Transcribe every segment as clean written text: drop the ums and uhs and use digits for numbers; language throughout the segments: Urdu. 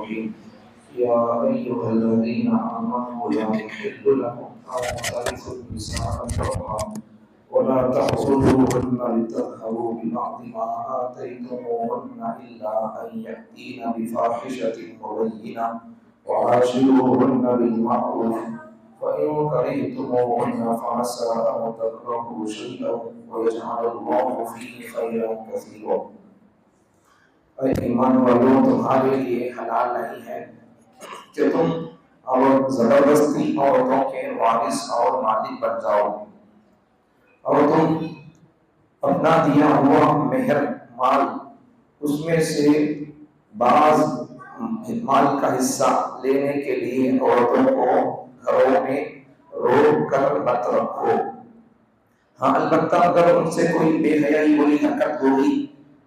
الرحيم يا أيها الذين آمنوا لا يحل لكم أن ترثوا النساء كرها ولا تأخذوهن لتذهبوا ببعض ما آتيتموهن إلا أن يأتين بفاحشة مبينة وعاشروهن بالمعروف فإن كرهتموهن فعسى أن تكرهوا شيئا ويجعل الله فيه خيرا كثيرا. اے ایمان والوں، تمہارے لیے حلال نہیں ہے کہ تم اور زبردستی عورتوں کے وارث اور مالک بن جاؤ، اور تم اپنا دیا ہوا مہر مال اس میں سے بعض مال کا حصہ لینے کے لیے عورتوں کو گھروں میں روک کر مت رکھو۔ ہاں البتہ اگر ان سے کوئی بے حیائی والی حرکت ہو گئی،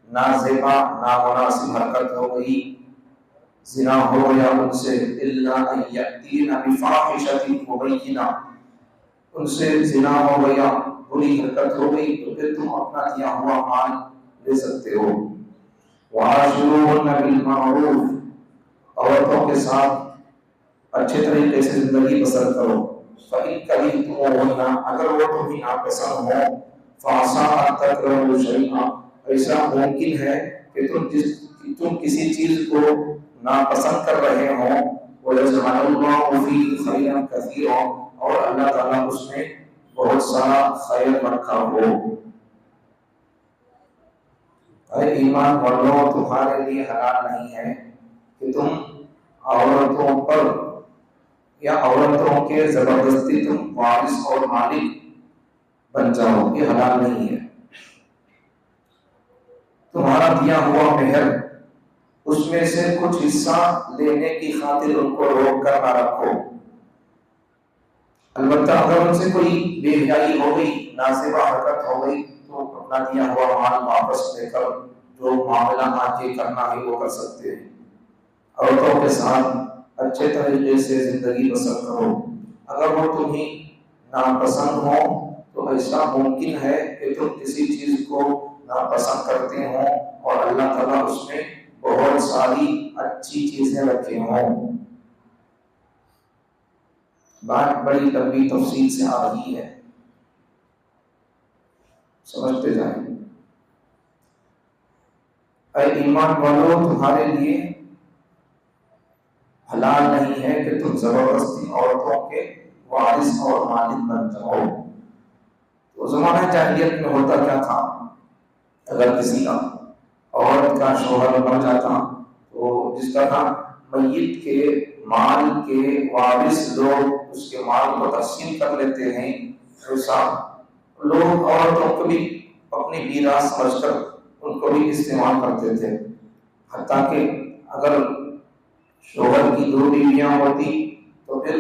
نازیبا نامناسب حرکت ہو گئی، زنا ہو گیا ان سے، الا ان یاتین بفاحشۃ مبینہ، ان سے زنا ہو گیا، بری حرکت ہو گئی، تو پھر تم اپنا دیا ہوا مال لے سکتے ہو۔ وعاشروہن بالمعروف، عورتوں کے ساتھ اچھے طریقے سے زندگی بسر کرو۔ فإن كرهتموهن، اگر وہ تمہیں ناپسند ہو، فعسى أن تكرهوا شيئا، ایسا ممکن ہے کہ تم کسی چیز کو ناپسند کر رہے ہو، وَيَجْعَلَ اللَّهُ فِيهِ خَيْرًا كَثِيرًا، اور اللہ تعالیٰ اس میں بہت سارا خیر رکھا ہو۔ اے ایمان والوں، تمہارے لیے حلال نہیں ہے کہ تم عورتوں پر یا عورتوں کے زبردستی تم وارث اور مالک بن جاؤ، یہ حلال نہیں ہے۔ تمہارا دیا ہوا مہر اس میں سے کچھ حصہ لینے کی خاطر ان کو روک کر نہ رکھو۔ البتہ اگر ان سے کوئی بے حیائی ہو گئی، نازیبا حرکت ہو گئی، تو اپنا دیا ہوا مال واپس لے کر جو معاملہ آگے کرنا ہے وہ کر سکتے ہیں۔ عورتوں کے ساتھ اچھے طریقے سے زندگی بسر کرو۔ اگر وہ تمہیں ناپسند ہو تو ایسا ممکن ہے کہ تم کسی چیز کو ناپسند کرتے ہوں اور اللہ تعالیٰ اس میں بہت ساری اچھی چیزیں رکھے ہوں۔ بات بڑی لمبی تفصیل سے آ رہی ہے، سمجھتے جائیں۔ اے ایمان والو، تمہارے لیے حلال نہیں ہے کہ تم زبردستی عورتوں کے وارث اور مالک بن جاؤ۔ تو زمانہ جاہلیت میں ہوتا کیا تھا، اگر کسی کا عورت کا شوہر مر جاتا تو جس طرح میت کے مال کے وارث لوگ اس کے مال کو تقسیم کر لیتے ہیں، ایسا لوگ عورتوں کو بھی اپنی میراث سمجھ کر ان کو بھی استعمال کرتے تھے۔ حتیٰ کہ اگر شوہر کی 2 بیویاں ہوتی تو پھر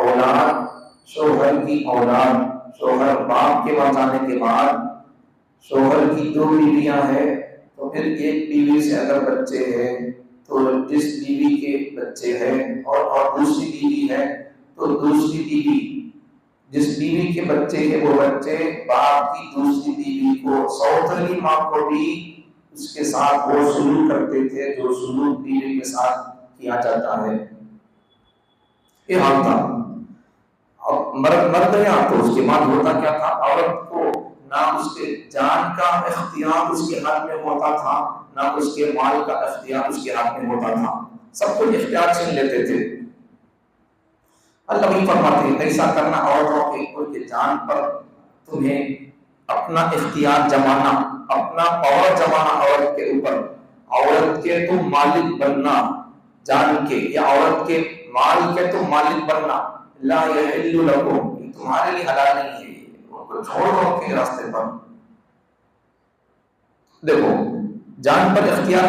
اولاد، شوہر کی اولاد، شوہر باپ کے مر جانے کے بعد شوہر کی 2 بیویاں ہیں تو پھر ایک بیوی سے اگر بچے ہیں تو جس بیوی کے بچے ہیں اور دوسری بیوی ہے تو دوسری بیوی جس بیوی کے بچے ہیں وہ بچے باپ کی دوسری بیوی کو، سوترلی ماں کو بھی اس کے ساتھ وہ سلوک کرتے تھے جو سلوک بیوی کے ساتھ کیا جاتا ہے۔ یہ حال تھا۔ اب مر گیا تو اس کے بعد ہوتا کیا تھا، عورت کو نہ اس کے جان کا اختیار اس کے ہاتھ میں ہوتا تھا، نہ اس کے مال کا اختیار اس کے ہاتھ میں ہوتا تھا، سب کچھ اختیار چھین لیتے تھے۔ اللہ بھی فرماتے ہیں ایسا کرنا عورتوں کے جان پر تمہیں اپنا اختیار جمانا، اپنا پاور جمانا عورت کے اوپر، عورت کے تم مالک بننا جان کے، یا عورت کے مال کے تم مالک بننا، لا یحل لکم، تمہارے لیے حلال نہیں ہے، ان کو چھوڑ دو کے راستے پر۔ دیکھو جان کا اختیار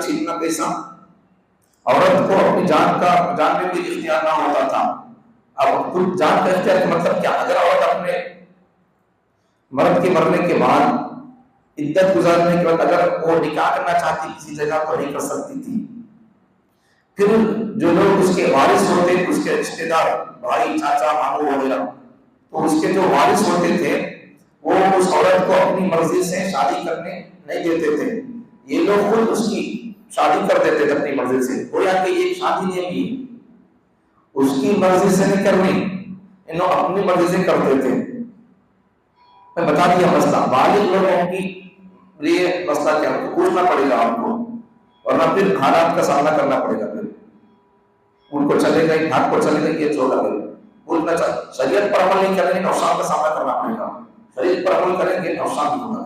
چھیننا کیسا، عورت کو اپنی جان میں بھی اختیار نہ ہوتا تھا۔ اب کچھ جان کا اختیار کا مطلب کیا، اگر عورت اپنے مرد کے مرنے کے بعد عدت گزارنے کے بعد اگر وہ نکاح کرنا چاہتی کسی جگہ تو نہیں کر سکتی تھی، پھر جو لوگ اس کے وارث ہوتے، اس کے رشتے دار، بھائی، چاچا، ماموں وغیرہ، تو اس کے جو وارث ہوتے تھے وہ اس عورت کو اپنی مرضی سے شادی کرنے نہیں دیتے تھے، یہ لوگ خود اس کی شادی کر دیتے تھے اپنی مرضی سے، گویا کہ یہ شادی نہیں کی، اس کی مرضی سے نہیں کرنی، انہوں اپنی مرضی سے کرتے تھے۔ میں بتا دیا مسئلہ، بالغ لوگوں کی لیے مسئلہ کیا ہے، پوچھنا پڑے گا آپ کو، ورنہ پھر حالات کا سامنا کرنا پڑے گا۔ پھر ان کو چلے گئے، ہاتھ کو چلے گئے، یہ چھوڑا گئے، بولنا چاہیے شریعت پر عمل نہیں کریں گے نقصان کا سامنا کرنا پڑے گا، شریعت پر عمل کریں گے نقصان بھی ہوگا۔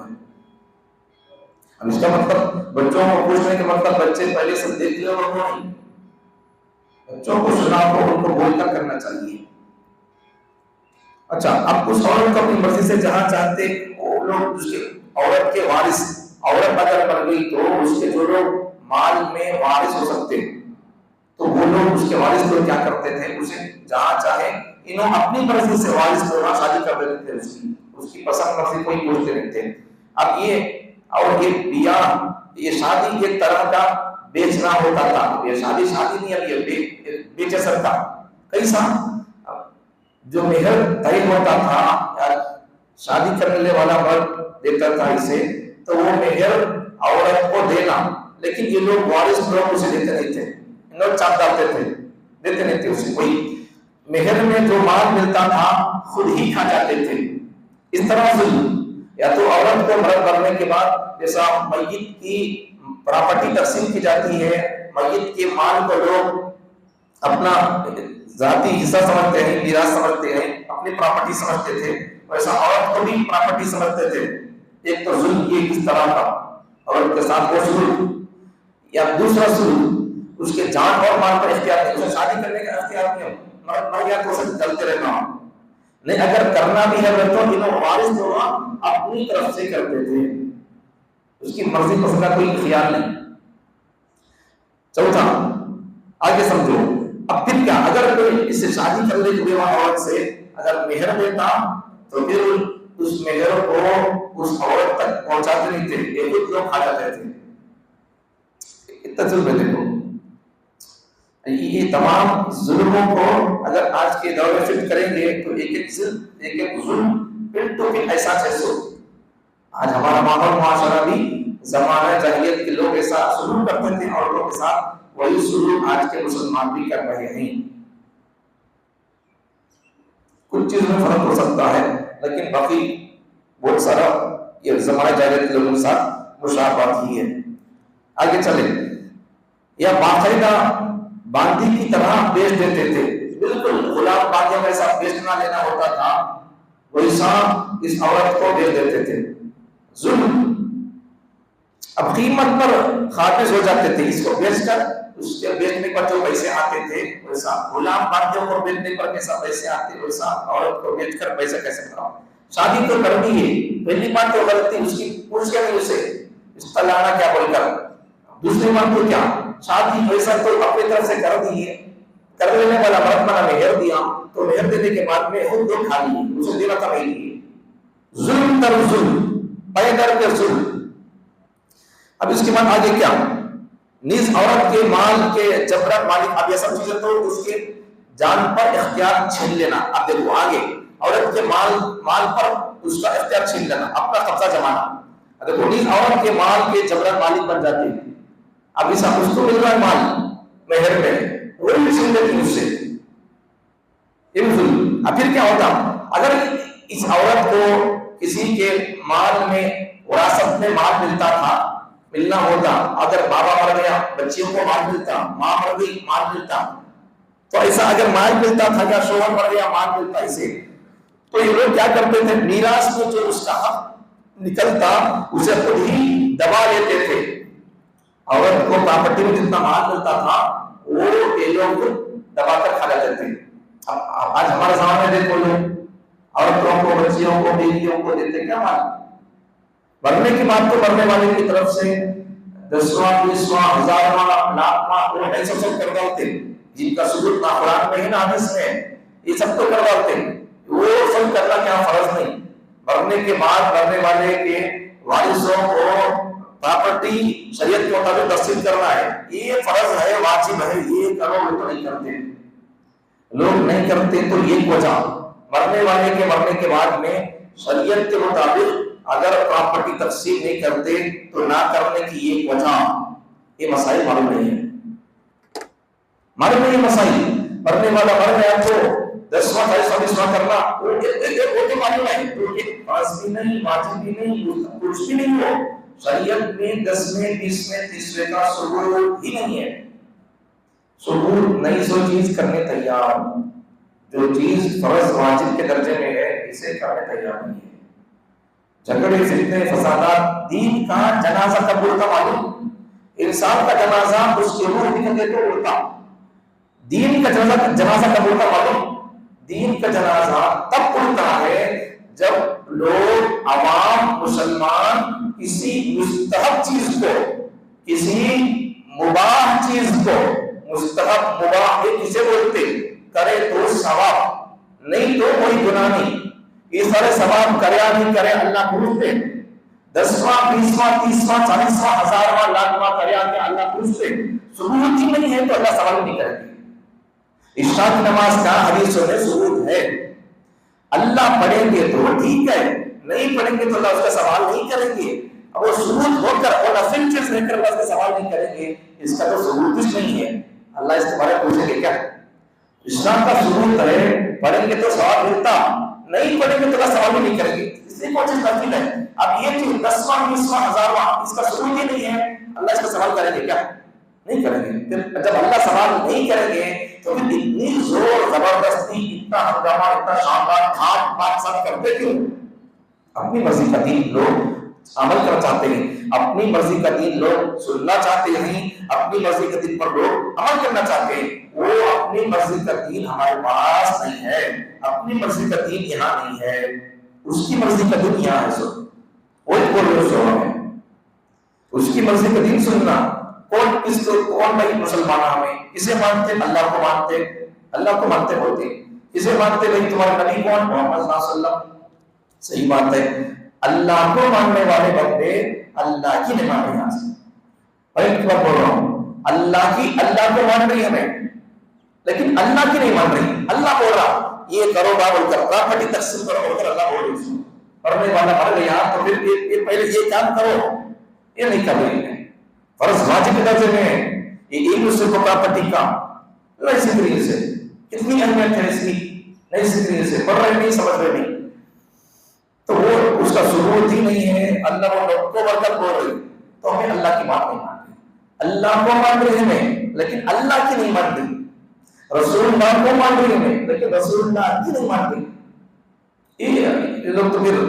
اب اس کا مطلب بچوں کو پوچھنے کے مطلب بچے پہلے سے دیکھ لے اور نہیں، بچوں کو سنا کو ان کو بول کر کرنا چاہیے۔ اچھا، اب اس عورت کو اپنی مرضی سے جہاں چاہتے وہ لوگ اس کے عورت کے وارث، عورت اگر بن گئی تو اس کے جو لوگ مال میں وارث ہو سکتے تو وہ لوگ اس کے وارث کو کیا کرتے تھے، اسے جہاں چاہے انہوں اپنی مرضی سے وارث کو وہاں شادی کر دیتے تھے، اس کی پسند مرضی کوئی پوچھتے نہیں تھے۔ اب یہ اور یہ بیاہ، یہ شادی ایک طرح کا بیچنا ہوتا تھا، یہ شادی نہیں، اب یہ بیچے سکتا کیسا، جو مہر طے ہوتا تھا شادی کرنے والا مرد دیتا تھا اسے، تو وہ مہر عورت کو دینا، لیکن یہ لوگ وارث لوگ اسے دیتے نہیں تھے، لوگ چاپ ڈالتے تھے، دیتے نہیں تھے اسے کوئی، مہر میں جو مال ملتا تھا خود ہی کھا جاتے تھے۔ اس طرح سے یا تو عورت کو مرد مرنے کے بعد جیسا میت کی پراپرٹی تقسیم کی جاتی ہے، میت کے مال کو لوگ اپنا ذاتی حصہ سمجھتے ہیں، میراث سمجھتے ہیں، اپنی پراپرٹی سمجھتے تھے، ویسا عورت کو بھی پراپرٹی سمجھتے تھے۔ ایک تو ظلم یہ کس طرح کا عورت کے ساتھ وہ ظلم، یا دوسرا ظلم اس کے جان اور مال پر اختیار نہیں، اسے شادی کرنے کا اختیار نہیں، مرد مر گیا تو اسے چلتے رہنا نہیں، اگر کرنا بھی ہے تو انہوں وارث جو اپنی طرف سے کرتے تھے، اس کی مرضی پر اس کا کوئی خیال نہیں۔ چوتھا آگے سمجھو، اب پھر کیا، اگر کوئی اس سے شادی کر لے بیوہ عورت سے اگر مہر دیتا تو پھر اس مہر کو اس عورت تک پہنچاتے نہیں تھے، ایک لوگ کھا جاتے تھے۔ اتنا ظلم ہے، دیکھو یہ تمام ظلموں کو اگر آج کے دور میں فٹ کریں گے تو ایک ایک ظلم پھر تو پھر ایسا جیسو آج ہمارا ماحول معاشرہ بھی زمانہ جاہلیت کے لوگ ایسا سلوک کرتے تھے، اور لوگ کے ساتھ وہی سلوک آج کے مسلمان بھی کر رہے ہیں۔ کچھ چیز میں فرق ہو سکتا ہے، لیکن باقی بہت سارا یہ زمانہ جاہلیت کے لوگوں کے ساتھ مشابہت ہی ہے۔ آگے چلیں، یا باقاعدہ باندی کی طرح بیچ دیتے تھے، بالکل غلام باندیوں کے ساتھ بیچنا لینا ہوتا تھا، ویسا اس عورت کو بیچ دیتے تھے، ظلم۔ اب قیمت پر قابض ہو جاتے تھے، اس کو بیچ کر اس کے بیچنے پر جو پیسے آتے تھے ویسا غلام باندیوں کو بیچنے پر کیسا پیسے آتے، ویسا عورت کو بیچ کر پیسے کیسے کراؤ۔ شادی تو کرنی ہے، پہلی بات تو غلطی اس کی پوچھ کے نہیں اسے استلانا کیا بول کر، دوسری بات تو کیا شادی ویسا تو اپنی طرف سے کر دی ہے، کر لینے والا مرد منا مہر دیا تو مہر دینے کے بعد میں خود دو کھا لی، اسے دینا تھا نہیں لیے، ظلم در ظلم، پیدر کے ظلم۔ اب اس کے بعد آگے کیا، نیز عورت کے مال کے جبرن مالک، اب یہ سب چیزیں تو اس کے جان پر اختیار چھین لینا۔ اب دیکھو آگے عورت کے مال پر اس کا اختیار چھین لینا، اپنا قبضہ جمانا۔ دیکھو نیز عورت کے مال کے جبرن مالک بن جاتے ہیں، اب اس کو مل رہا ہے مال مہر میں، وہ بھی چھین لیتی اس سے، اب پھر کیا ہوتا، اگر اس عورت کو کسی کے مال میں وراثت میں مال ملتا تھا، ملنا ہوتا، اگر بابا مر گیا بچیوں کو مال ملتا، ماں مر گئی مال ملتا، تو ایسا اگر مال ملتا تھا یا شوہر مر گیا مال ملتا اسے، تو یہ لوگ کیا کرتے تھے، میراث میں جو اس کا حق نکلتا اسے خود ہی دبا لیتے تھے۔ عورت کو پراپرٹی میں جتنا مال ملتا تھا وہ یہ لوگ دبا کر کھا جاتے تھے۔ اب آج ہمارے سامنے دیکھو لوگ عورتوں کو، بچیوں کو، بیویوں کو دیتے کیا مال، مرنے کی بات تو مرنے والے کی طرف سے 10واں 20واں 1000واں لاکھواں وہ ایسا سب کر ڈالتے، جن کا ثبوت نہ قرآن میں ہے نہ حدیث میں، یہ سب تو کر ڈالتے، وہ سب کرنا کیا فرض نہیں، مرنے کے بعد مرنے والے کے وارثوں کو پراپرٹی شریعت کے مطابق تقسیم کرنا ہے، یہ فرض ہے، واجب ہے، یہ کرو، وہ تو نہیں کرتے لوگ، نہیں کرتے۔ تو یہ وجہ مرنے والے کے مرنے کے بعد میں شریعت کے مطابق اگر پراپرٹی تقسیم نہیں کرتے تو نہ کرنے کی ایک وجہ، یہ مسائل معلوم نہیں ہے، معلوم نہیں ہے مسائل. مرنے والا مر گیا تو 10واں 40واں کرنا وہ تو معلوم ہے، فرض بھی نہیں، واجب بھی نہیں، کچھ بھی نہیں. ہو شریعت میں 10ویں 20ویں 30ویں کا ثبوت ہی نہیں ہے. ثبوت نئی سو چیز کرنے تیار، جو چیز فرض واجب کے درجے میں ہے اسے کرنے تیار نہیں ہے. جھگڑے فتنے فسادات، دین کا جنازہ کب اڑتا معلوم؟ انسان کا جنازہ اس کے روح نکلے تو اڑتا. دین کا جنازہ کب اڑتا معلوم؟ دین کا جنازہ تب اڑتا ہے جب لوگ عوام مسلمان کسی مستحب چیز کو، کسی مباح چیز کو، مستحب مباح کسے بولتے، کرے تو ثواب، نہیں تو کوئی گناہ نہیں. یہ سارے ثواب کرے یا نہیں کرے اللہ پوچھتے. 10واں 20واں 30واں 40واں 1000واں لاکھواں کرے یا نہیں اللہ پوچھتے. ثبوت ہی نہیں ہے تو اللہ سوال نہیں کرے گا. عشاء کی نماز کا حدیثوں میں ثبوت ہے. اللہ پڑھیں گے تو ٹھیک ہے، نہیں پڑھیں گے تو اللہ اس کا سوال نہیں کریں گے. اب وہ ثبوت ہو کر اور نفل چیز رہ کر اللہ اس کا سوال نہیں کریں گے، اس کا تو ثبوت کچھ نہیں ہے. اللہ اس کے بارے میں پوچھیں گے کیا؟ اسلام کا ثبوت ہے، پڑھیں گے تو ثواب ملتا، نہیں پڑھیں گے تو اللہ سوال نہیں کریں گے. اس لیے کوئی چیز نفل ہے. اب یہ چیز 10واں 20واں 1000واں اس کا ثبوت ہی نہیں ہے، اللہ اس کا سوال کریں گے کیا؟ نہیں کریں گے. پھر جب اللہ سوال نہیں کریں گے تو پھر اتنی زور زبردستی، اتنا ہنگامہ، اتنا شاندار گھاٹ بات سب کرتے کیوں؟ اپنی مرضی کا دین لوگ عمل کرنا چاہتے ہیں، اپنی مرضی کا دین لوگ سننا چاہتے ہیں، اپنی مرضی کے دین پر لوگ عمل کرنا چاہتے ہیں. وہ اپنی مرضی کا دین ہمارے پاس نہیں ہے، اپنی مرضی کا دین یہاں نہیں ہے، اس کی مرضی کا دین یہاں ہے. سو ہے اس کی مرضی کا دین سننا. کون بھائی مسلمان ہمیں کسے مانتے؟ اللہ کو مانتے، اللہ کو مانتے بولتے. کسے مانتے بھائی؟ تمہارے نبی کون؟ محمد صلی اللہ علیہ وسلم. صحیح بات ہے. اللہ کو ماننے والے بندے اللہ کی نہیں مان رہے ہیں. ایک بار بول رہا ہوں، اللہ کو مان رہی ہمیں لیکن اللہ کی نہیں مان رہی. اللہ بول رہا یہ کرو بابل کر، پراپرٹی تقسیم کرو بول کر اللہ بول رہی. پڑھنے والا مر گیا تو پھر پہلے یہ کام کرو، یہ نہیں کر رہی ہے. فرض واجب کے درجے میں یہ ایک دوسرے کو پراپرٹی کا نہیں سیکھ رہی سے، کتنی اہمیت ہے اس کی، نہیں سیکھ رہی سے، پڑھ رہے نہیں، سمجھ رہے نہیں، تو وہ اس کا ثبوت ہی نہیں ہے. اللہ کو برکت بول رہی تو ہمیں اللہ کی بات نہیں مان رہی. اللہ کو مان رہی ہمیں لیکن اللہ کی نہیں مان رہی. رسول اللہ کو مان رہی ہمیں لیکن رسول اللہ کی نہیں مان رہی. یہ لوگ تو پھر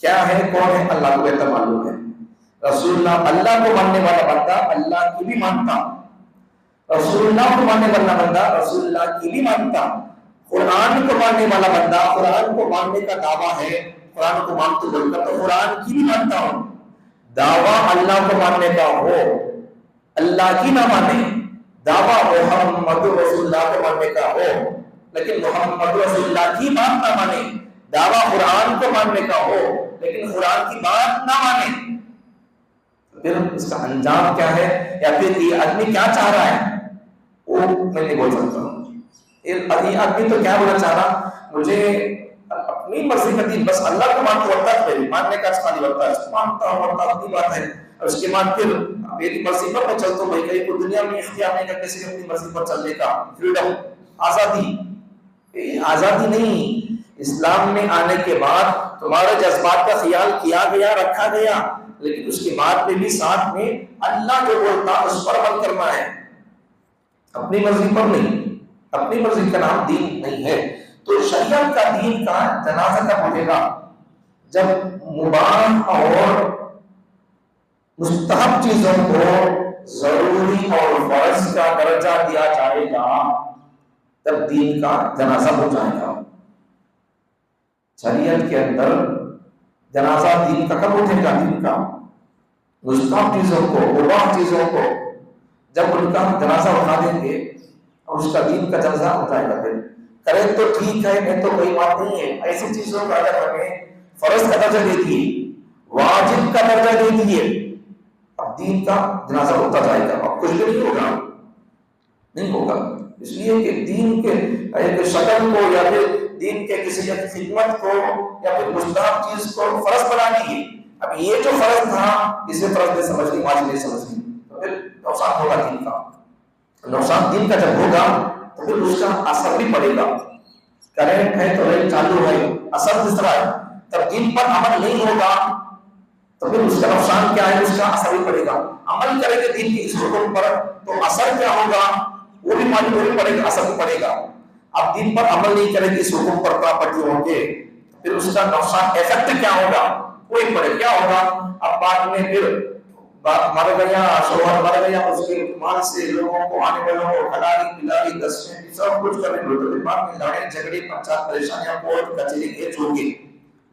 کیا ہے، کون ہے؟ اللہ کو بہتر معلوم ہے. رسول اللہ کو ماننے والا بندہ اللہ کی بھی مانتا، رسول اللہ کو ماننے والا بندہ رسول اللہ کی بھی مانتا. قرآن کو ماننے والا بندہ قرآن کو ماننے کا دعویٰ ہے، قرآن کو مانتے بول کر تو قرآن کی بھی مانتا ہوں. دعویٰ اللہ کو ماننے کا ہو، اللہ کی نہ مانے. دعویٰ محمد رسول اللہ کو ماننے کا ہو لیکن محمد رسول اللہ کی بات نہ مانے. دعویٰ قرآن کو ماننے کا ہو لیکن قرآن کی بات نہ مانے. پھر اس کا انجام کیا ہے، یا پھر یہ آدمی کیا چاہ رہا ہے وہ میں نہیں بول سکتا ہوں. یہ آدمی تو کیا بولنا چاہ رہا، مجھے اپنی مرضی کا دین، بس اللہ کو مانتا ہوتا ہے، ماننے کا استعمال ہوتا ہے، مانتا ہوتا اپنی بات ہے. اور اس کے بعد پھر میری مرضی پر میں چلتا ہوں. بھائی کہیں کو دنیا میں اختیار نہیں کر کسی اپنی مرضی پر چلنے کا فریڈم، آزادی. آزادی نہیں. اسلام میں آنے کے بعد تمہارے جذبات کا خیال کیا گیا، رکھا گیا، لیکن اس کے بعد میں بھی ساتھ میں اللہ جو بولتا اس پر عمل کرنا ہے، اپنی مرضی پر نہیں. اپنی مرضی کا نام دین نہیں ہے. تو شریعت کا دین کا جنازہ کب اٹھے گا؟ جب مباح اور مستحب چیزوں کو ضروری اور فرض کا درجہ دیا جائے گا، تب دین کا جنازہ ہو جائے گا. شریعت کے اندر جنازہ دین کا کب اٹھے گا؟ دین کا مستحب چیزوں کو، مباح چیزوں کو جب ان کا جنازہ اٹھا دیں گے اور اس کا دین کا جنازہ ہو جائے گا. پھر کریں تو ٹھیک ہے، نہیں تو کوئی بات نہیں ہے. ایسی چیزوں کا اگر ہمیں فرض کا درجہ دے دیے، واجب کا درجہ دے دیے، اب دین کا جنازہ ہوتا جائے گا. اب کچھ بھی نہیں ہوگا، نہیں ہوگا. اس لیے کہ دین کے شکل کو یا پھر دین کے کسی خدمت کو یا پھر مستحب چیز کو فرض بنا لیے. اب یہ جو فرض تھا اسے فرض نہیں سمجھ لی، واجب نہیں سمجھ لی، تو پھر نقصان ہوگا دین کا. نقصان دین کا جب ہوگا تو پھر اس کا اثر بھی پڑے گا. کرنٹ ہے تو لائٹ چالو ہے, اثر کس طرح ہے؟ جب دین پر عمل نہیں ہوگا تو پھر اس کا نقصان کیا ہے, اس کا اثر بھی پڑے گا. عمل کریں گے دین کی اس حکم پر تو اثر کیا ہوگا وہ بھی معلوم نہیں پڑے گا, اثر بھی پڑے گا. اب دین پر عمل نہیں کریں گے اس حکم پر پراپرٹی ہوں گے پھر اس کا نقصان ایفیکٹ کیا ہوگا کوئی پڑے کیا ہوگا. اب بعد میں پھر مر گیا, شوہر مر گیا, اس کے مال سے لوگوں کو آنے والوں کو کھلاڑی پلاڑی دسنے سب کچھ کرنے لوٹے بعد میں لڑائی جھگڑے پنچایت پریشانیاں کورٹ کچہری کیس ہوں گے,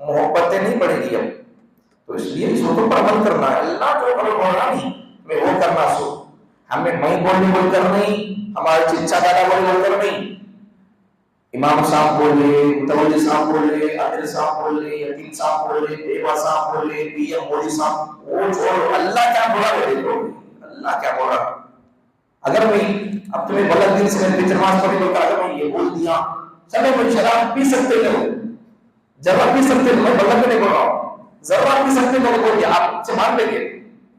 محبتیں نہیں پڑے گی. اب تو اس لیے اس حکم پر عمل کرنا ہے. اللہ جو کرو بولنا نہیں میں وہ کرنا سو ہمیں میں بول کر نہیں, ہمارے چچا دادا بول کر نہیں. امام صاحب بولے, متولی صاحب بولے, عادل صاحب بولے, یتیم صاحب بولے, بیوہ صاحب بولے, پی ایم مودی صاحب, وہ چھوڑو اللہ کیا بولا وہ دیکھو, اللہ کیا بولا. اگر میں اب تمہیں غلط دن سے میں نماز پڑھی تو اگر میں یہ بول دیا چلے میں شراب پی سکتے ہو, ذرا پی سکتے ہو, میں غلط نہیں بول رہا ہوں, ذرا پی سکتے ہو بول دیا آپ سے مان لیں گے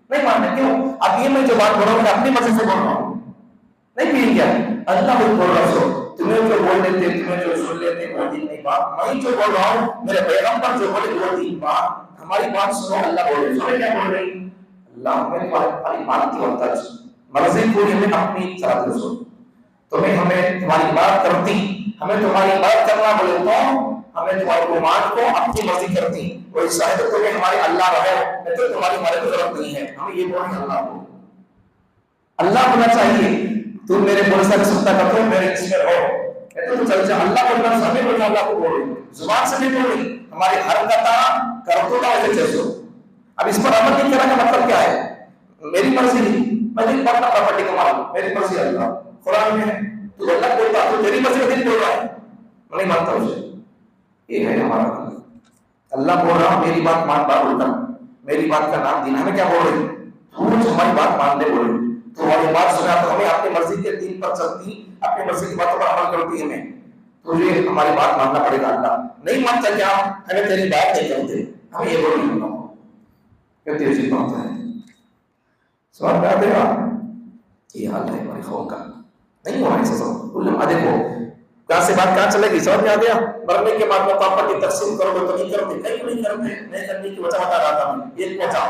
نہیں ماننے کیوں. اب یہ میں جو بات بول رہا ہوں میں اپنی مرضی سے بول رہا ہوں, نہیں پی گیا اللہ بھی بول رہا ہوں. تمہیں جو بول لیتے تمہیں جو سن لیتے وہ دین نہیں بات, میں جو بول رہا ہوں میرے پیغمبر جو بولے وہ دین بات. ہماری بات سنو, اللہ بول رہے سنو کیا بول رہے اللہ میری بات خالی مانتی ہوتا ہے مرضی پوری میں اپنی طرح سے سن. تمہیں ہمیں تمہاری بات کرتی, ہمیں تمہاری بات کرنا بولے تو ہمیں تمہاری گمان کو اپنی مرضی کرتی. کوئی شاید تمہیں ہمارے اللہ رہے نہیں تو تمہاری ہمارے ضرورت نہیں ہے, ہمیں یہ بولیں اللہ کو. اللہ ہونا چاہیے تم میرے بول سکتا سنتا کرتے میرے اس میں رہو تو چل جا. اللہ بولنا سبھی بولنا اللہ کو بولے, زبان سے نہیں بولے, ہماری حرکت کرتو کا وجہ چیز ہو. اب اس پر عمل نہیں کرنے کا مطلب کیا ہے, میری مرضی نہیں, میں نہیں پڑھتا پراپرٹی کا مال, میری مرضی اللہ قرآن میں ہے تو اللہ بولتا تو تیری مرضی نہیں بول رہا ہے, میں نہیں مانتا اسے. یہ ہے ہمارا اللہ بول رہا میری بات مان بات بولتا, میری بات کا نام دین. ہمیں کیا بول رہے تو ہماری بات مان لے بولے تو ہماری بات سنا تو ہمیں اپنی مرضی کے دین پر چلتی, اپنی مرضی کی باتوں پر عمل کرتی ہمیں تو یہ ہماری بات ماننا پڑے گا. اللہ نہیں مانتا کیا ہمیں تیری بات نہیں کرتے, ہمیں یہ بول نہیں ہوگا کہتے اسی بات ہے. سوال کیا دے گا یہ حال ہے ہماری قوم کا, نہیں ہو رہا ہے سب کل. دیکھو کہاں سے بات کہاں چلے گی, سمجھ میں آ گیا. مرنے کے بعد میں پراپرٹی تقسیم کرو گے تو نہیں کرتے, کہیں نہیں کرتے, نہیں کرنے کی وجہ بتا رہا تھا میں. یہ پہنچا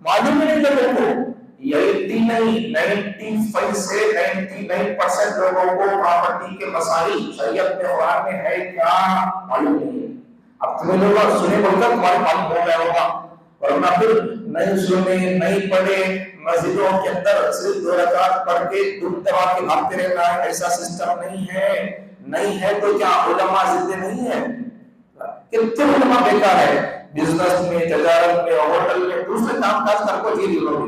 معلوم نہیں لوگوں کو, 95 سے 99% لوگوں کو پراپرٹی کے مسائل شریعت میں قرآن میں ہے کیا معلوم نہیں ہے. اب تمہیں لوگ سنے بول کر تمہارے معلوم ہو گیا ہوگا, ورنہ پھر نہیں سنے نہیں پڑھے مسجدوں کے اندر صرف 2 رکعت پڑھ کے دم دبا کے بھاگتے رہنا ہے, ایسا سسٹم نہیں ہے. نہیں ہے تو کیا علماء زندے نہیں ہے, کتنے علماء بیکار ہے بزنس میں, تجارت میں, ہوٹل میں, دوسرے کام کاج کر کو جی لوگ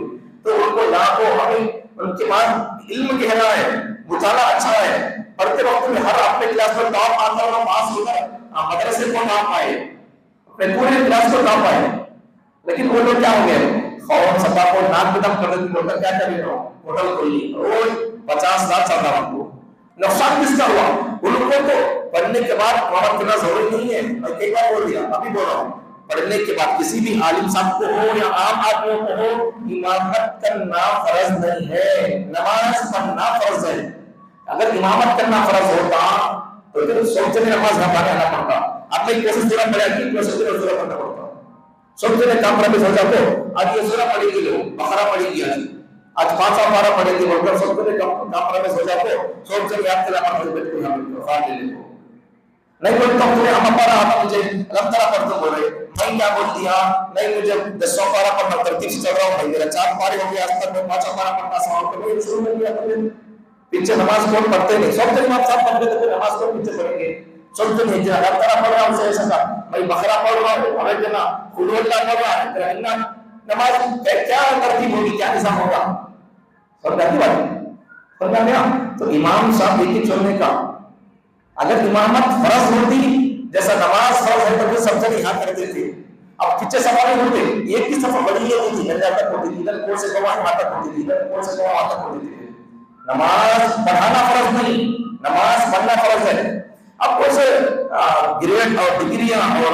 تو ان کو لاکھوں ہمیں ان کے پاس علم گہرا ہے, مطالعہ اچھا ہے, پڑھتے وقت میں ہر اپنے کلاس میں ٹاپ آتا ہے, پاس ہو کر مدرسے کو ٹاپ آئے, پھر پورے کلاس کو ٹاپ آئے. لیکن وہ لوگ کیا ہو گئے فوراً سبا کو ناک بدم کر دیتے, بولتا کیا کر رہے ہو ہوٹل کھول لی روز 50,000 چل رہا ہوں. نقصان کس کا ہوا, ان کو تو پڑھنے کے بعد عمل کرنا ضروری نہیں ہے. میں کئی بار بول دیا ابھی بول رہا ہوں, پڑھنے کے بعد کسی بھی عالم صاحب کو ہو یا عام آدمیوں کو ہو امامت کرنا فرض نہیں ہے, نماز پڑھنا فرض ہے. اگر امامت کرنا فرض ہوتا تو پھر سوچنے نماز ہمارے آنا پڑتا. اب میں کوشش سورہ پڑھا کی کوشش سورہ پڑھنا پڑتا, سوچنے کام پر ہو جاتے آج یہ سورہ پڑھی گئی, بقرہ پڑھی گئی, آج 5 پارہ پڑھے گی بول کر سوچنے کام پر ہو جاتے, سوچنے آپ کے نام پر بیٹھ کے ہم خان لے لیں نہیں بولتا ہوں ہم پارا آتا مجھے الگ طرح پڑھتے بول رہے, میں کیا بول دیا نہیں مجھے 10 پارا پڑھنا ترتیب سے چل رہا ہوں, میرا 4 پارے ہو گیا, آج تک میں 5 پارا پڑھنا سوال کر شروع میں کیا کریں پیچھے نماز کون پڑھتے نہیں, سب دن آپ صاحب پڑھتے تھے نماز کو پیچھے پڑھیں گے, سب دن ہجرا الگ طرح پڑھ رہا ہوں سے ایسا تھا, میں بقرہ پڑھ رہا ہوں ہمیں جنا خود اللہ پڑھ رہا ہے نماز کیا ترتیب ہوگی, کیا نظام ہوگا, سمجھا کی بات سمجھا گیا. تو امام صاحب دیکھیں چلنے کا, اگر امامت فرض ہوتی جیسا نماز فرض ہے تو پھر سب جگہ یہاں کرتے تھے. اب پیچھے سوال ہوتے ایک ہی صفحہ بڑی ہوتی تھی, گنجا تک ہوتی تھی, ادھر کون سے گواہ وہاں تک ہوتی تھی, ادھر کون سے گواہ وہاں تک ہوتی تھی. نماز پڑھانا فرض نہیں, نماز پڑھنا فرض ہے. اب کون سے گریڈ اور ڈگریاں اور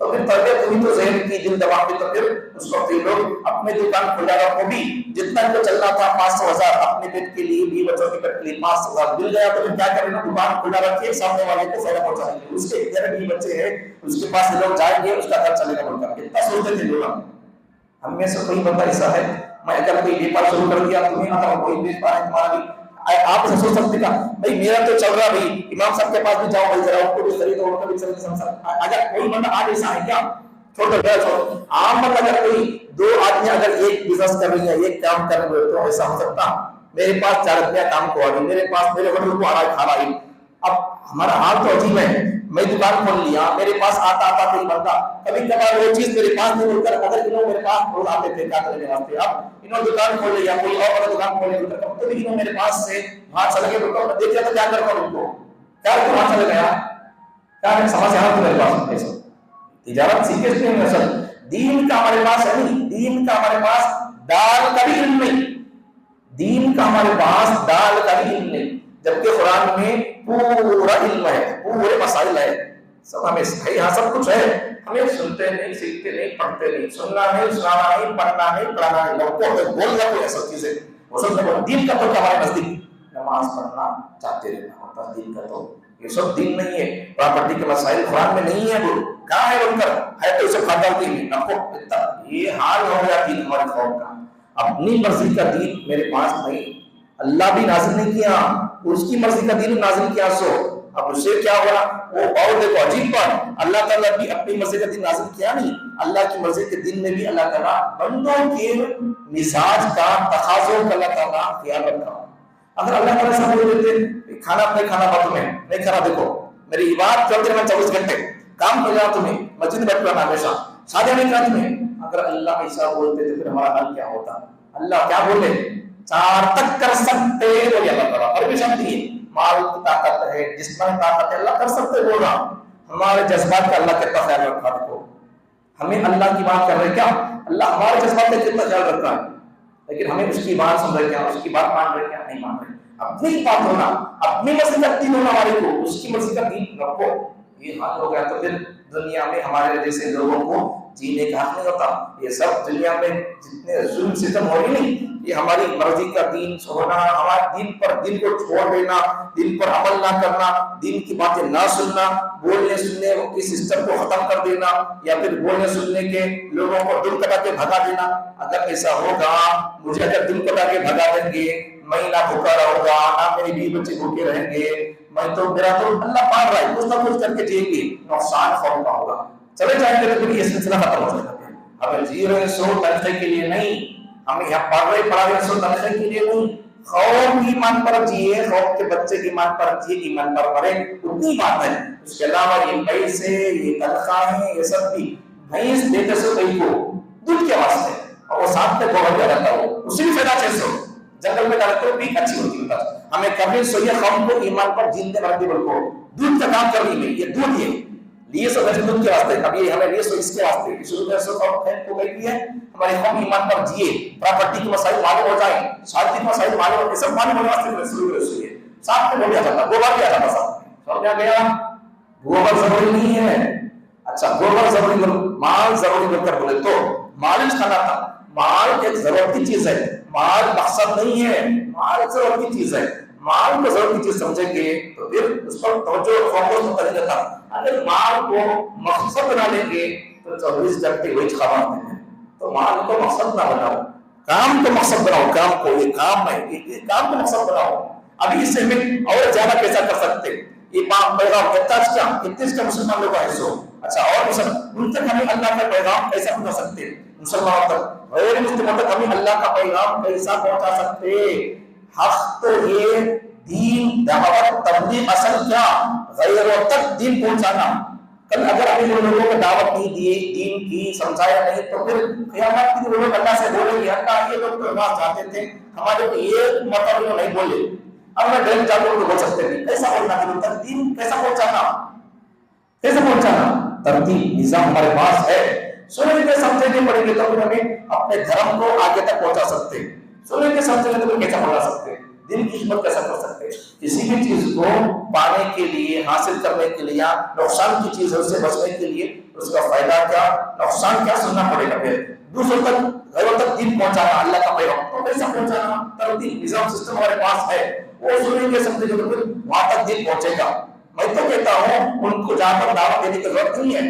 تو پھر تربیت ہوئی تو ذہن کی دل دبا کے تو پھر اس وقت یہ لوگ اپنے دکان کھلا رکھو بھی جتنا ان کو چلنا تھا 500,000 اپنے پیٹ کے لیے بھی بچوں کے پیٹ کے لیے 500,000 مل گیا تو پھر کیا کریں گے دکان کھلا رکھیے سامنے والے کو فائدہ پہنچائیں گے اس کے گھر بھی بچے ہیں اس کے پاس لوگ جائیں گے اس کا گھر چلے گا بول کر اتنا سوچتے تھے لوگ ہم میں سے کوئی بندہ ایسا ہے میں اگر کوئی بیپار شروع کر دیا تمہیں آتا کوئی بیپار ہے تمہارا بھی آپ سے سوچ سکتے کا بھائی میرا تو چل رہا بھائی امام صاحب کے پاس بھی جاؤ بھائی ذرا ان کو بھی خریدو ان کو بھی اگر کوئی بندہ آج ایسا ہے کیا چھوٹا بڑا چھوٹا عام بندہ اگر کوئی دو آدمی اگر ایک بزنس کر رہی ہے ایک کام کر رہے تو ایسا ہو سکتا میرے پاس 4 روپیہ کام کو آ گئی میرے پاس میرے ہوٹل کو آ رہا کھا رہا اب ہمارا حال تو عجیب ہے میں دکان کھول لیا میرے پاس آتا کوئی بندہ کبھی کبھار وہ چیز میرے پاس نہیں مل کر اگر انہوں میرے پاس روز آتے تھے کیا کرنے واسطے اب انہوں دکان کھول لیا کوئی اور بڑا دکان کھولے تو بھی انہوں میرے پاس سے وہاں چل گئے تو دیکھ لیا تو کیا کرتا ان کو کیا وہاں چلے گیا کیا سمجھ آ میرے پاس ایسا تجارت سیکھے اس میں اصل دین کا ہمارے پاس ہے نہیں دین کا ہمارے پاس دال کا بھی علم نہیں دین کا ہمارے پاس دال کا بھی علم نہیں جبکہ قرآن میں پورا علم ہے پورے مسائل ہے سب ہمیں یہاں سب کچھ ہے ہمیں سنتے نہیں سیکھتے نہیں پڑھتے نہیں سننا نہیں سنانا نہیں پڑھنا نہیں پڑھانا نہیں لوگوں کو بولنا کوئی ایسا چیز ہے وہ سب دین کا تو ہمارے نزدیک نماز پڑھنا چاہتے رہنا ہوتا دین کا تو یہ سب دین نہیں ہے پراپرٹی کے مسائل قرآن میں نہیں ہے وہ کہاں ہے بن کر ہے تو اسے کھاتا ہوتی ہے یہ حال ہو گیا دین ہمارے قوم کا اپنی مرضی کا دین میرے پاس نہیں اللہ بھی نازل نہیں کیا اس کی مرضی کا دین نازل کیا سو اب اس سے کیا ہوا وہ اور دیکھو عجیب بات اللہ تعالیٰ بھی اپنی مرضی کا دین نازل کیا نہیں اللہ کی مرضی کے دین میں بھی اللہ تعالیٰ بندوں کے مزاج کا تقاضوں کا اللہ تعالیٰ خیال رکھا اگر اللہ تعالیٰ سے بول دیتے کھانا نہیں کھانا بات تمہیں نہیں کھانا دیکھو میری عبادت کرتے رہنا 24 گھنٹے کام کر جانا تمہیں مسجد میں بیٹھ رہنا ہمیشہ شادی نہیں کرنا تمہیں اگر اللہ ایسا بولتے تو پھر ہمارا حال کیا ہوتا اللہ کیا بولے 4 تک کر سکتے بولے اللہ تعالیٰ اور بھی شانتی ہے مال کی طاقت ہے جسمانی طاقت ہے اللہ کر سکتے بول رہا ہمارے جذبات کا اللہ کتنا خیال رکھا دیکھو ہمیں اللہ کی بات کر رہے کیا اللہ ہمارے جذبات کا کتنا خیال رکھ رہا ہے لیکن ہمیں اس کی بات سن رہے کیا اس کی بات مان رہے کیا نہیں مان رہے اپنی بات ہونا اپنی مرضی کا دین ہونا ہمارے کو اس کی مرضی کا دین رکھو یہ حال ہو گیا تو پھر دنیا میں ہمارے جیسے لوگوں کو جینے کا حق نہیں ہوتا یہ سب دنیا میں جتنے ظلم ستم ہو رہی نہیں یہ ہماری مرضی کا دین ہونا ہمارے دین پر دین کو چھوڑ دینا دین پر عمل نہ کرنا دین کی باتیں نہ سننا بولنے سننے کے سسٹم کو ختم کر دینا یا پھر بولنے سننے کے لوگوں کو دل کٹا کے بھگا دینا اگر ایسا ہوگا مجھے اگر دل کٹا کے بھگا دیں گے میں نہ بھوکا رہوں گا نہ میرے بیوی بچے بھوکے رہیں گے میں تو میرا تو اللہ پال رہا ہے کچھ نہ کچھ کر کے جئیں گے نقصان قوم کا ہوگا چلے جائیں گے تو یہ سلسلہ ختم ہو جائے گا اب جی رہے سو تنخے کے لیے نہیں ہم یہاں پڑھ رہے پڑھا رہے سو تنخے کے لیے نہیں خوف ایمان پر جیے خوف کے بچے کے ایمان پر جیے ایمان پر مرے اتنی بات ہے اس کے علاوہ یہ پیسے یہ تنخواہیں یہ سب بھی بھینس دیتے سو کہیں کو دودھ کے واسطے اور وہ ساتھ میں گوبر دیا جاتا ہو اسی بھی فائدہ چیز ہو جنگل میں ڈالتے ہو بھی اچھی ہوتی ہے ہمیں کبھی سو یہ قوم کو ایمان پر جینے رکھتے بلکہ دودھ کا کام کرنی میں یہ دودھ یہ لیے سو دودھ کے واسطے ابھی ہمیں لیے سو اس کے واسطے شروع میں سو قوم کو گئی بھی ہے ہماری قوم ایمان پر جیے پراپرٹی کے مسائل معلوم ہو جائیں شادی کے مسائل معلوم ہو سب معلوم ہونے واسطے شروع میں سوئے ساتھ میں بولیا جاتا گوبر دیا جاتا ساتھ سمجھا گیا گوبر ضروری نہیں ہے اچھا گوبر ضروری مال ضروری مل کر بولے تو مال کھانا تھا مال ایک ضرورت کی چیز ہے مال مقصد نہیں ہے مال ضرورت کی چیز ہے مال کو ضرورت کی چیز سمجھیں گے تو پھر اس پر توجہ فوکس ہوتا نہیں جاتا اگر مال کو مقصد بنا لیں گے تو 24 گھنٹے وہی کھاواتے ہیں تو مال کو مقصد نہ بناؤ کام کو مقصد بناؤ کام کو یہ کام ہے یہ کام کو مقصد بناؤ ابھی اس سے ہمیں اور زیادہ پیسہ کر سکتے یہ پیغام کتنے کا مسلمان لوگ ہے سو اچھا اور ان تک ہمیں اللہ کا پیغام کیسا پہنچا سکتے مسلمانوں تک غیر مسلمانوں تک ہمیں اللہ کا پیغام کیسا پہنچا سکتے حق تو یہ دین دعوت تبلیغ اصل کیا غیروں تک دین پہنچانا کل اگر ہمیں لوگوں کو دعوت نہیں دیے دین کی سمجھایا نہیں تو پھر قیامت کے لوگ اللہ سے بولیں گے اللہ یہ لوگ تو نماز چاہتے تھے ہمارے کو یہ مطلب نہیں بولے اب میں ڈریم چاہوں تو بول سکتے نہیں کیسا بولنا ہے دین کیسا پہنچانا ترتیب نظام ہمارے پاس ہے سنیں گے سمجھیں گے پڑھیں گے تو پھر ہمیں اپنے دھرم کو آگے تک پہنچا سکتے سنیں گے سمجھیں گے تو پھر کیسا پہنچا سکتے دین کی خدمت کیسا کر سکتے ہیں؟ کسی بھی چیز کو پانے کے لیے، حاصل کرنے کے لیے، یا نقصان کی چیز ہے اس سے بچنے کے لیے اس کا فائدہ کیا، نقصان کیا سننا پڑے گا۔ پھر دوسروں تک غیروں تک دین پہنچانا، اللہ کا پیغام تو کیسا پہنچانا، ترتیب نظام سسٹم ہمارے پاس ہے، وہ سنیں گے سمجھیں گے تو پھر وہاں تک دین پہنچے گا۔ میں تو کہتا ہوں ان کو جا کر دعوت دینے کی ضرورت نہیں ہے،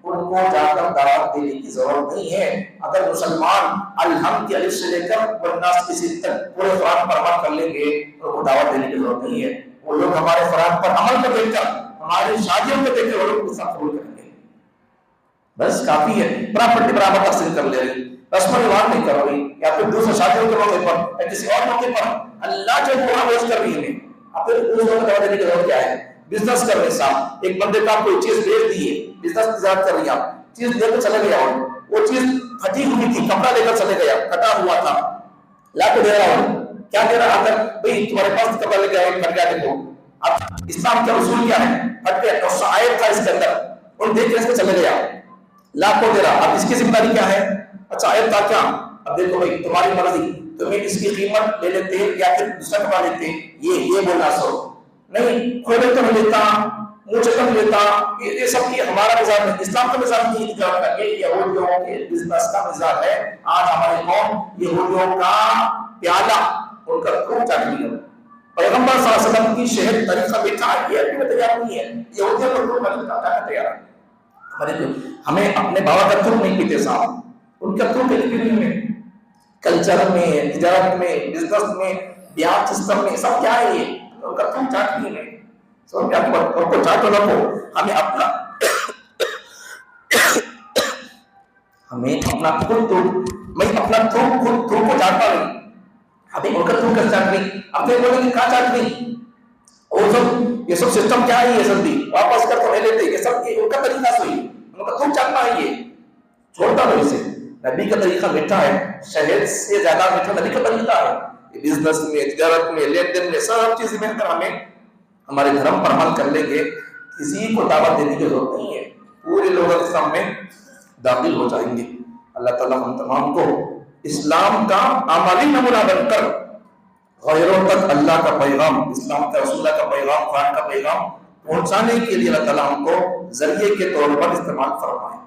ان کو جا کر دعوت دینے کی ضرورت نہیں ہے۔ اگر مسلمان الحمد کی الف سے لے کر والناس کی ست تک پورے قرآن پر عمل کر لیں گے تو ان کو دعوت دینے کی ضرورت نہیں ہے۔ وہ لوگ ہمارے قرآن پر عمل کو دیکھ کر، ہماری شادیوں کو دیکھ کر وہ لوگ اس کا قبول کریں گے، بس کافی ہے۔ پراپرٹی برابر تقسیم کر لے رہی، رسم و رواج نہیں کر رہی، یا پھر دوسرے شادیوں کے موقع پر یا کسی اور موقع پر اللہ جو قرآن روز کر رہی ہے، اب پھر دوسروں کو دعوت دینے کی ضرورت کیا ہے؟ بزنس کر رہے صاحب، ایک بندے کا کوئی چیز بیچ دی ہے، بزنس تجارت کر رہی آپ، چیز لے کر چلے گیا ہوں، وہ چیز پھٹی ہوئی تھی، کپڑا لے کر چلے گیا، کٹا ہوا تھا، لا کے دے رہا ہوں، کیا دے رہا ہے؟ بھائی تمہارے پاس کپڑا لے گیا پھٹ گیا، دیکھو اب اسلام کا اصول کیا ہے؟ پھٹ گیا تو آیت تھا اس کے اندر، اور دیکھ کے اس کے چلے گیا، لاکھ کو دے رہا، اب اس کی ذمہ داری کیا ہے؟ اچھا آیت تھا کیا؟ اب دیکھو بھائی تمہاری مرضی، تمہیں اس کی قیمت لے لیتے یا پھر دوسرا کپڑا لیتے، یہ بولنا سو نہیں، کھولے تو نہیں لیتا، منہ چکم لیتا، یہ سب کی ہمارا مزاج نہیں، اسلام کا مزاج نہیں ہے، یہ یہودیوں کے بزنس کا مزاج ہے۔ آج ہماری قوم یہودیوں کا پیالہ ان کا خوب چاٹ لیا، پیغمبر صلی اللہ علیہ وسلم کی شہد طریقہ بیٹھا ہے، یہ اپنی تیار نہیں ہے، یہودیوں کو خوب تیار ہے۔ ہمیں اپنے بابا کا تھوک نہیں پیتے صاحب، ان کا تھوک نہیں ہے، کلچر میں، تجارت میں، بزنس میں، بیاہ سسٹم میں، سب کیا ہے یہ؟ ان کا تھوک چاٹ نہیں ہے، سب کیا ان کو چاٹو نہ ہو، ہمیں اپنا خود تو میں اپنا تھوک کو چاٹتا نہیں، ہمیں ان کا تھوک چاٹ نہیں، اپنے بولیں گے کہاں چاٹ نہیں، اور سب یہ سب سسٹم کیا ہے، یہ سب بھی واپس کر تو نہیں لیتے، یہ سب ان کا طریقہ سوئی، ان کا تھوک چاٹنا ہے، یہ چھوڑتا نہیں اسے۔ نبی کا طریقہ میٹھا ہے، شہد سے زیادہ میٹھا نبی کا طریقہ ہے۔ بزنس میں، تجارت میں، لین دین میں، سب چیز میں اگر ہمیں ہمارے دھرم پر عمل کر لیں گے، کسی کو دعوت دینے کی ضرورت نہیں ہے، پورے لوگ اسلام میں داخل ہو جائیں گے۔ اللہ تعالیٰ ہم تمام کو اسلام کا عملی نمونہ بن کر غیروں تک اللہ کا پیغام، اسلام کا رسول اللہ کا پیغام، قرآن کا پیغام پہنچانے کے لیے اللہ تعالیٰ ہم کو ذریعے کے طور پر استعمال فرمائے۔